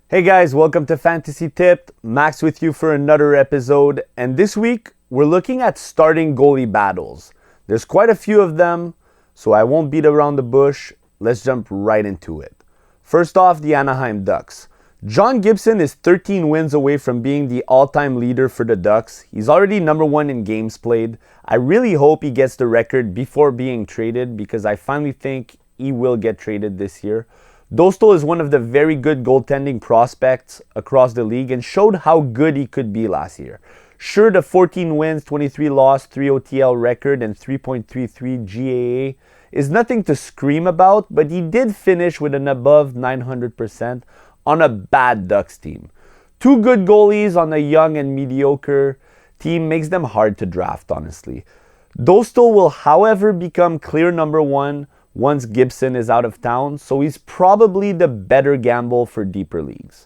Hey guys, welcome to Fantasy Tipped. Max with you for another episode, and this week we're looking at starting goalie battles. There's quite a few of them, so I won't beat around the bush. Let's jump right into it. First off, the Anaheim Ducks. John Gibson is 13 wins away from being the all-time leader for the Ducks. He's already number one in games played. I really hope he gets the record before being traded because I finally think he will get traded this year. Dostal is one of the very good goaltending prospects across the league and showed how good he could be last year. Sure, the 14 wins, 23 loss, 3 OTL record, and 3.33 GAA is nothing to scream about, but he did finish with an above 900% on a bad Ducks team. Two good goalies on a young and mediocre team makes them hard to draft, honestly. Dostal will, however, become clear number one once Gibson is out of town, so he's probably the better gamble for deeper leagues.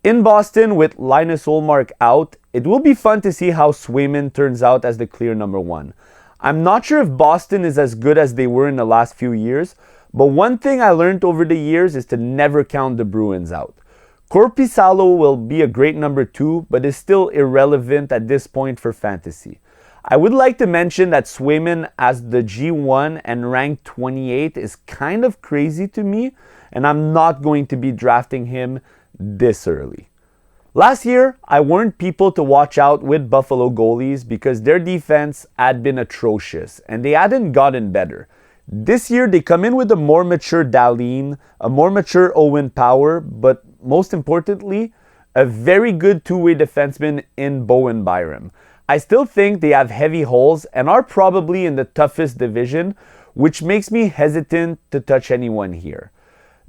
In Boston, with Linus Ullmark out, it will be fun to see how Swayman turns out as the clear number one. I'm not sure if Boston is as good as they were in the last few years, but one thing I learned over the years is to never count the Bruins out. Korpisalo will be a great number two, but is still irrelevant at this point for fantasy. I would like to mention that Swayman as the G1 and ranked 28 is kind of crazy to me, and I'm not going to be drafting him this early. Last year, I warned people to watch out with Buffalo goalies because their defense had been atrocious and they hadn't gotten better. This year, they come in with a more mature Dahlin, a more mature Owen Power, but most importantly, a very good two-way defenseman in Bowen Byram. I still think they have heavy holes and are probably in the toughest division, which makes me hesitant to touch anyone here.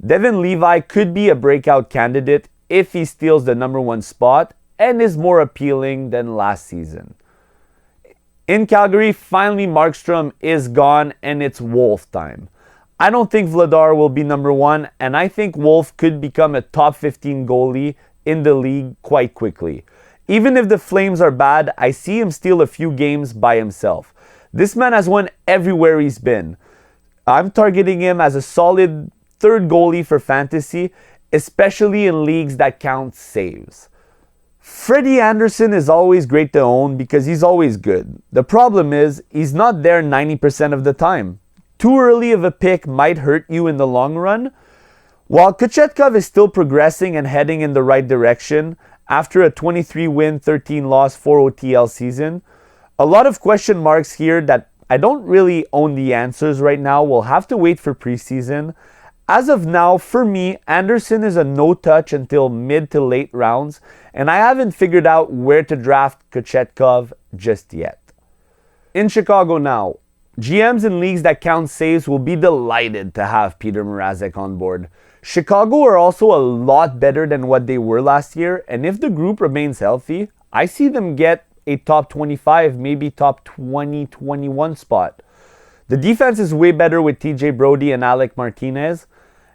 Devin Levi could be a breakout candidate if he steals the number one spot and is more appealing than last season. In Calgary, finally Markstrom is gone and it's Wolf time. I don't think Vladar will be number one, and I think Wolf could become a top 15 goalie in the league quite quickly. Even if the Flames are bad, I see him steal a few games by himself. This man has won everywhere he's been. I'm targeting him as a solid third goalie for fantasy, especially in leagues that count saves. Freddie Anderson is always great to own because he's always good. The problem is, he's not there 90% of the time. Too early of a pick might hurt you in the long run. While Kochetkov is still progressing and heading in the right direction, after a 23-win, 13-loss, 4 OTL season, a lot of question marks here that I don't really own the answers right now. We'll have to wait for preseason. As of now, for me, Anderson is a no-touch until mid to late rounds, and I haven't figured out where to draft Kochetkov just yet. In Chicago now, GMs in leagues that count saves will be delighted to have Peter Mrazek on board. Chicago are also a lot better than what they were last year, and if the group remains healthy, I see them get a top 25, maybe top 20, 21 spot. The defense is way better with TJ Brody and Alec Martinez,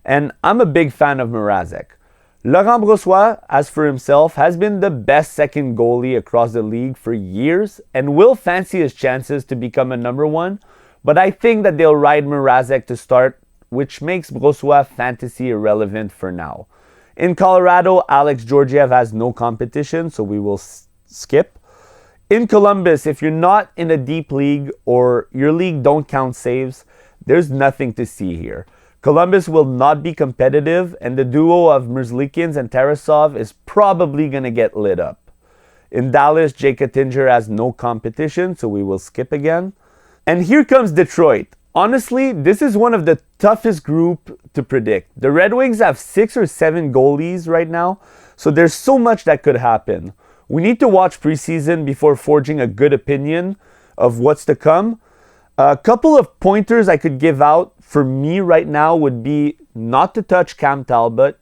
and I'm a big fan of Mrazek. Laurent Brossoit, as for himself, has been the best second goalie across the league for years and will fancy his chances to become a number one, but I think that they'll ride Mrazek to start, which makes Brossoit fantasy irrelevant for now. In Colorado, Alex Georgiev has no competition, so we will skip. In Columbus, if you're not in a deep league or your league don't count saves, there's nothing to see here. Columbus will not be competitive, and the duo of Merzlikins and Tarasov is probably going to get lit up. In Dallas, Jake Attinger has no competition, so we will skip again. And here comes Detroit. Honestly, this is one of the toughest groups to predict. The Red Wings have 6 or 7 goalies right now, so there's so much that could happen. We need to watch preseason before forging a good opinion of what's to come. A couple of pointers I could give out for me right now would be not to touch Cam Talbot.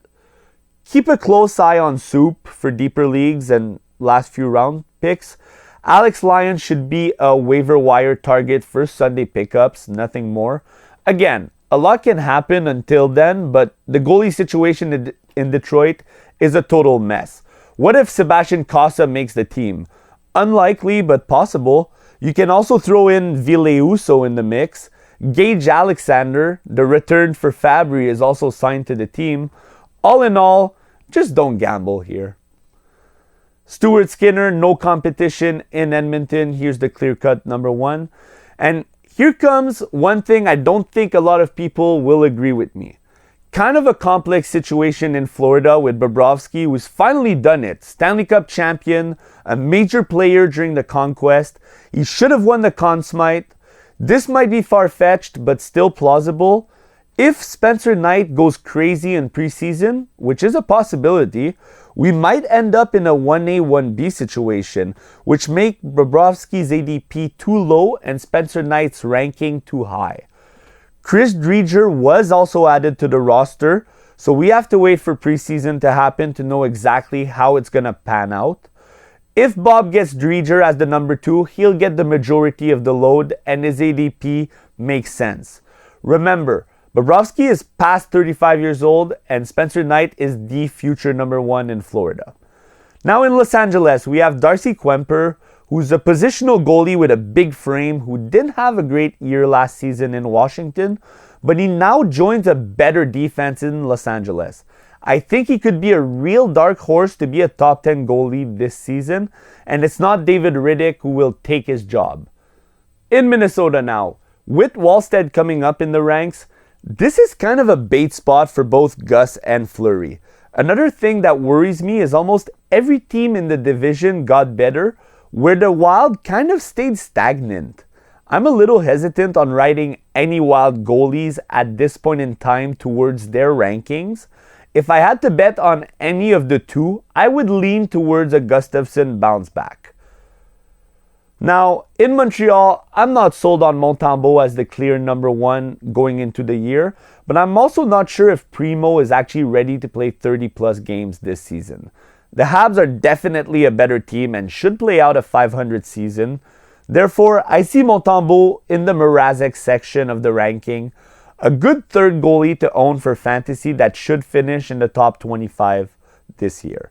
Keep a close eye on Soup for deeper leagues and last few round picks. Alex Lyon should be a waiver wire target for Sunday pickups, nothing more. Again, a lot can happen until then, but the goalie situation in Detroit is a total mess. What if Sebastian Cossa makes the team? Unlikely, but possible. You can also throw in Vileuso in the mix. Gage Alexander, the return for Fabry, is also signed to the team. All in all, just don't gamble here. Stuart Skinner, no competition in Edmonton. Here's the clear-cut number one. And here comes one thing I don't think a lot of people will agree with me. Kind of a complex situation in Florida with Bobrovsky, who's finally done it. Stanley Cup champion, a major player during the conquest. He should have won the Conn Smythe. This might be far-fetched, but still plausible. If Spencer Knight goes crazy in preseason, which is a possibility, we might end up in a 1A, 1B situation, which make Bobrovsky's ADP too low and Spencer Knight's ranking too high. Chris Driedger was also added to the roster, so we have to wait for preseason to happen to know exactly how it's going to pan out. If Bob gets Driedger as the number 2, he'll get the majority of the load and his ADP makes sense. Remember, Bobrovsky is past 35 years old and Spencer Knight is the future number 1 in Florida. Now in Los Angeles, we have Darcy Kuemper, who's a positional goalie with a big frame who didn't have a great year last season in Washington, but he now joins a better defense in Los Angeles. I think he could be a real dark horse to be a top 10 goalie this season, and it's not David Riddick who will take his job. In Minnesota now, with Wallstead coming up in the ranks, this is kind of a bait spot for both Gus and Fleury. Another thing that worries me is almost every team in the division got better, where the Wild kind of stayed stagnant. I'm a little hesitant on writing any Wild goalies at this point in time towards their rankings. If I had to bet on any of the two, I would lean towards a Gustafsson bounce back. Now, in Montreal, I'm not sold on Montembeault as the clear number 1 going into the year, but I'm also not sure if Primo is actually ready to play 30-plus games this season. The Habs are definitely a better team and should play out a 500 season. Therefore, I see Montembeault in the Mrazek section of the ranking. A good third goalie to own for fantasy that should finish in the top 25 this year.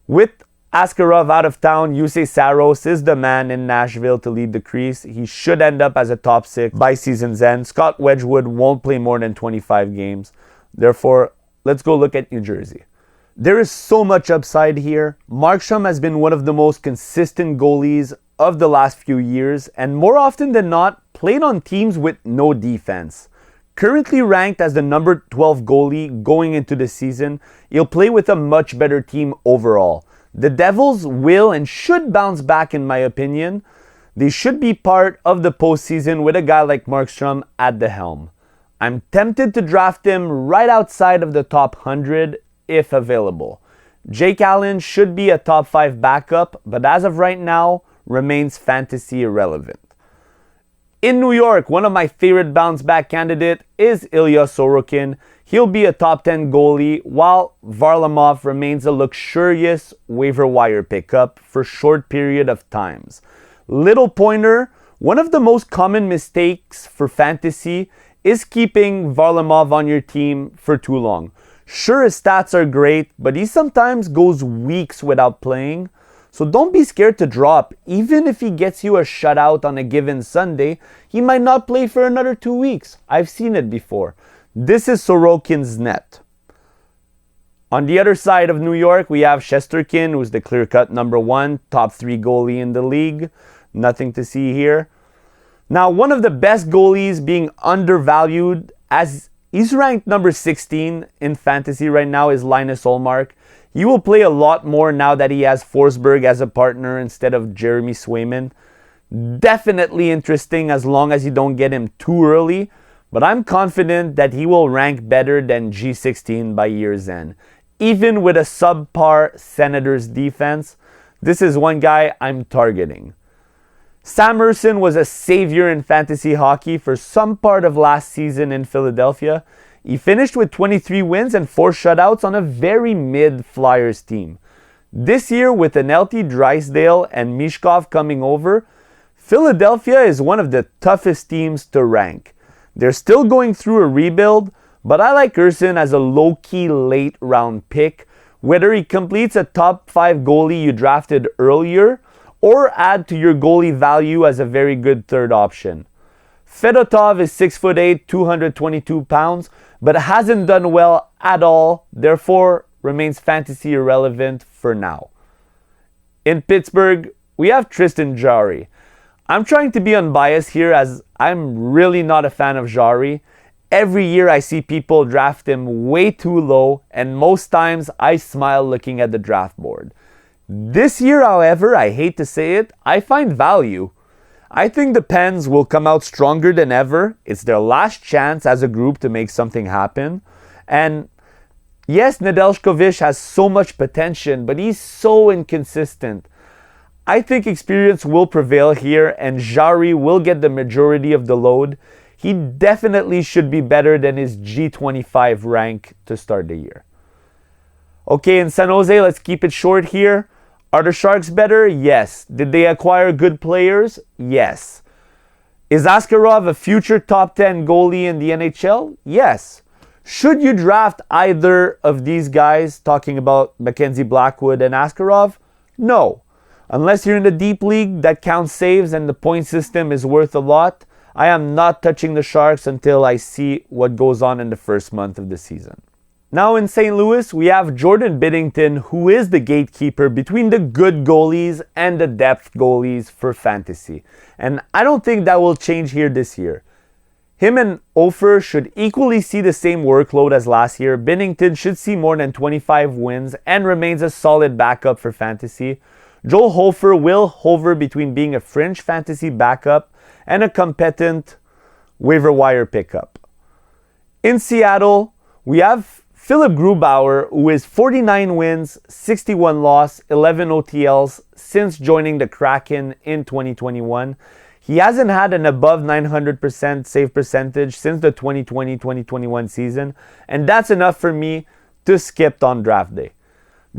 With Askarov out of town, Jussi Saros is the man in Nashville to lead the crease. He should end up as a top 6 by season's end. Scott Wedgwood won't play more than 25 games. Therefore, let's go look at New Jersey. There is so much upside here. Markstrom has been one of the most consistent goalies of the last few years and more often than not played on teams with no defense. Currently ranked as the number 12 goalie going into the season, he'll play with a much better team overall. The Devils will and should bounce back in my opinion. They should be part of the postseason with a guy like Markstrom at the helm. I'm tempted to draft him right outside of the top 100 if available. Jake Allen should be a top 5 backup, but as of right now, remains fantasy irrelevant. In New York, one of my favorite bounce back candidate is Ilya Sorokin. He'll be a top 10 goalie, while Varlamov remains a luxurious waiver wire pickup for short period of times. Little pointer, one of the most common mistakes for fantasy is keeping Varlamov on your team for too long. Sure, his stats are great, but he sometimes goes weeks without playing. So don't be scared to drop. Even if he gets you a shutout on a given Sunday, he might not play for another 2 weeks. I've seen it before. This is Sorokin's net. On the other side of New York, we have Shesterkin, who's the clear-cut number 1, top 3 goalie in the league. Nothing to see here. Now, one of the best goalies being undervalued, as he's ranked number 16 in fantasy right now, is Linus Ullmark. He will play a lot more now that he has Forsberg as a partner instead of Jeremy Swayman. Definitely interesting as long as you don't get him too early, but I'm confident that he will rank better than G16 by year's end. Even with a subpar Senators defense, this is one guy I'm targeting. Sam Ersson was a savior in fantasy hockey for some part of last season in Philadelphia. He finished with 23 wins and 4 shutouts on a very mid Flyers team. This year, with an LT Drysdale and Mishkov coming over, Philadelphia is one of the toughest teams to rank. They're still going through a rebuild, but I like Ersson as a low-key late-round pick. Whether he completes a top 5 goalie you drafted earlier, or add to your goalie value as a very good third option. Fedotov is 6'8", 222 pounds, but hasn't done well at all, therefore remains fantasy irrelevant for now. In Pittsburgh, we have Tristan Jarry. I'm trying to be unbiased here as I'm really not a fan of Jarry. Every year I see people draft him way too low, and most times I smile looking at the draft board. This year, however, I hate to say it, I find value. I think the Pens will come out stronger than ever. It's their last chance as a group to make something happen. And yes, Nedeljkovic has so much potential, but he's so inconsistent. I think experience will prevail here, and Jarry will get the majority of the load. He definitely should be better than his G25 rank to start the year. Okay, in San Jose, let's keep it short here. Are the Sharks better? Yes. Did they acquire good players? Yes. Is Askarov a future top 10 goalie in the NHL? Yes. Should you draft either of these guys, talking about Mackenzie Blackwood and Askarov? No. Unless you're in the deep league that counts saves and the point system is worth a lot, I am not touching the Sharks until I see what goes on in the first month of the season. Now in St. Louis, we have Jordan Binnington, who is the gatekeeper between the good goalies and the depth goalies for fantasy. And I don't think that will change here this year. Him and Ofer should equally see the same workload as last year. Binnington should see more than 25 wins and remains a solid backup for fantasy. Joel Hofer will hover between being a fringe fantasy backup and a competent waiver wire pickup. In Seattle, we have Philip Grubauer, who is 49 wins, 61 loss, 11 OTLs since joining the Kraken in 2021. He hasn't had an above 900% save percentage since the 2020-2021 season, and that's enough for me to skip on draft day.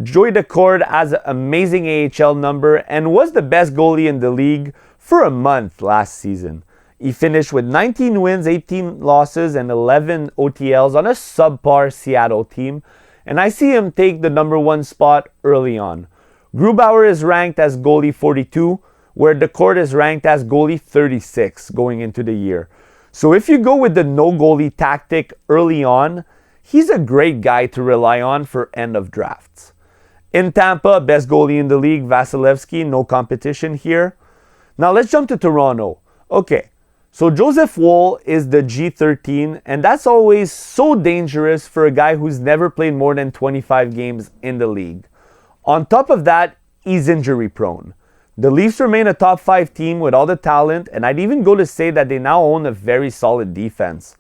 Joey Decord has an amazing AHL number and was the best goalie in the league for a month last season. He finished with 19 wins, 18 losses, and 11 OTLs on a subpar Seattle team, and I see him take the number one spot early on. Grubauer is ranked as goalie 42, where Decord is ranked as goalie 36 going into the year. So if you go with the no goalie tactic early on, he's a great guy to rely on for end of drafts. In Tampa, best goalie in the league, Vasilevsky, no competition here. Now let's jump to Toronto. Okay. So Joseph Woll is the G13, and that's always so dangerous for a guy who's never played more than 25 games in the league. On top of that, he's injury prone. The Leafs remain a top 5 team with all the talent, and I'd even go to say that they now own a very solid defense.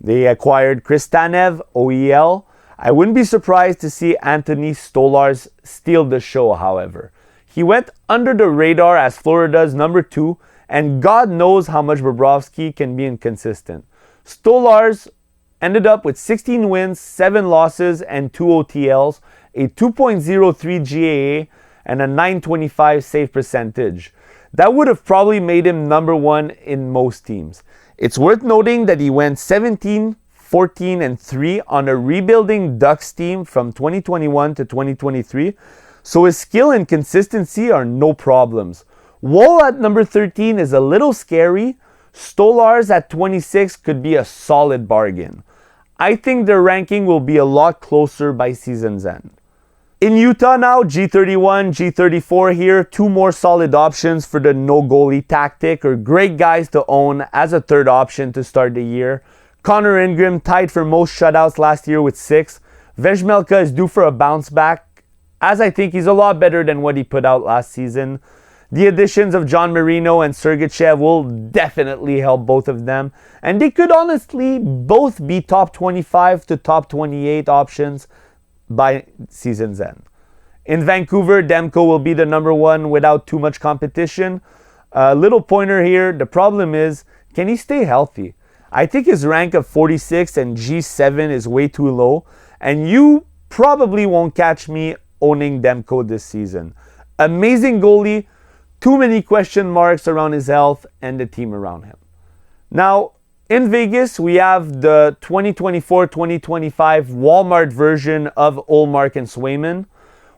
They acquired Chris Tanev, OEL. I wouldn't be surprised to see Anthony Stolarz steal the show, however. He went under the radar as Florida's number 2, and God knows how much Bobrovsky can be inconsistent. Stolarz ended up with 16 wins, 7 losses, and 2 OTLs, a 2.03 GAA, and a 925 save percentage. That would have probably made him number 1 in most teams. It's worth noting that he went 17, 14, and 3 on a rebuilding Ducks team from 2021 to 2023, so his skill and consistency are no problems. Woll at number 13 is a little scary. Stolarz at 26 could be a solid bargain. I think their ranking will be a lot closer by season's end. In Utah now, G31, G34 here, 2 more solid options for the no goalie tactic, or great guys to own as a third option to start the year. Connor Ingram tied for most shutouts last year with 6. Vejmelka is due for a bounce back, as I think he's a lot better than what he put out last season. The additions of John Marino and Sergachev will definitely help both of them, and they could honestly both be top 25 to top 28 options by season's end. In Vancouver, Demko will be the number 1 without too much competition. A little pointer here, the problem is, can he stay healthy? I think his rank of 46 and G7 is way too low, and you probably won't catch me owning Demko this season. Amazing goalie, too many question marks around his health and the team around him. Now, in Vegas, we have the 2024-2025 Walmart version of Ullmark and Swayman.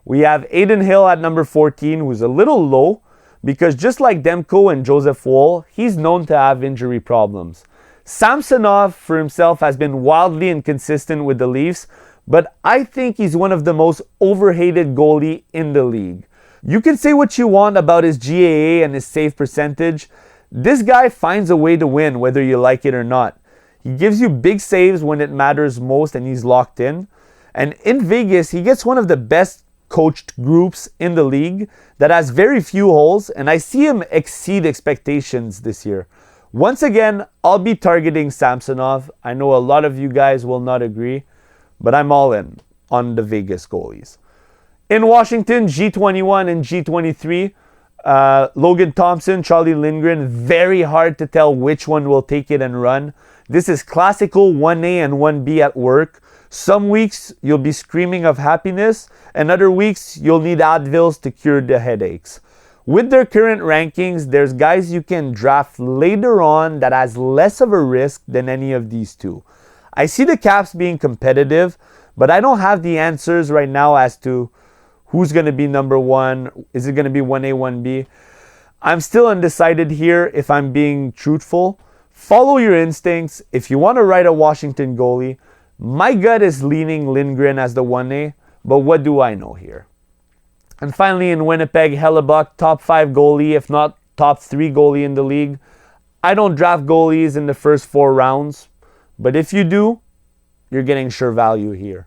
We have Aiden Hill at number 14, who's a little low because just like Demko and Joseph Woll, he's known to have injury problems. Samsonov for himself has been wildly inconsistent with the Leafs, but I think he's one of the most overhated goalie in the league. You can say what you want about his GAA and his save percentage. This guy finds a way to win whether you like it or not. He gives you big saves when it matters most and he's locked in. And in Vegas, he gets one of the best coached groups in the league that has very few holes, and I see him exceed expectations this year. Once again, I'll be targeting Samsonov. I know a lot of you guys will not agree, but I'm all in on the Vegas goalies. In Washington, G21 and G23, Logan Thompson, Charlie Lindgren, very hard to tell which one will take it and run. This is classical 1A and 1B at work. Some weeks you'll be screaming of happiness, and other weeks you'll need Advils to cure the headaches. With their current rankings, there's guys you can draft later on that has less of a risk than any of these two. I see the Caps being competitive, but I don't have the answers right now as to who's going to be number one. Is it going to be 1A, 1B? I'm still undecided here if I'm being truthful. Follow your instincts. If you want to write a Washington goalie, my gut is leaning Lindgren as the 1A, but what do I know here? And finally in Winnipeg, Hellebuck, top 5 goalie, if not top 3 goalie in the league. I don't draft goalies in the first 4 rounds, but if you do, you're getting sure value here.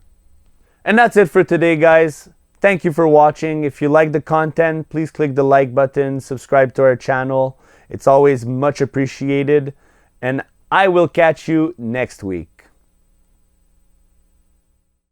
And that's it for today, guys. Thank you for watching. If you like the content, please click the like button, subscribe to our channel. It's always much appreciated, and I will catch you next week.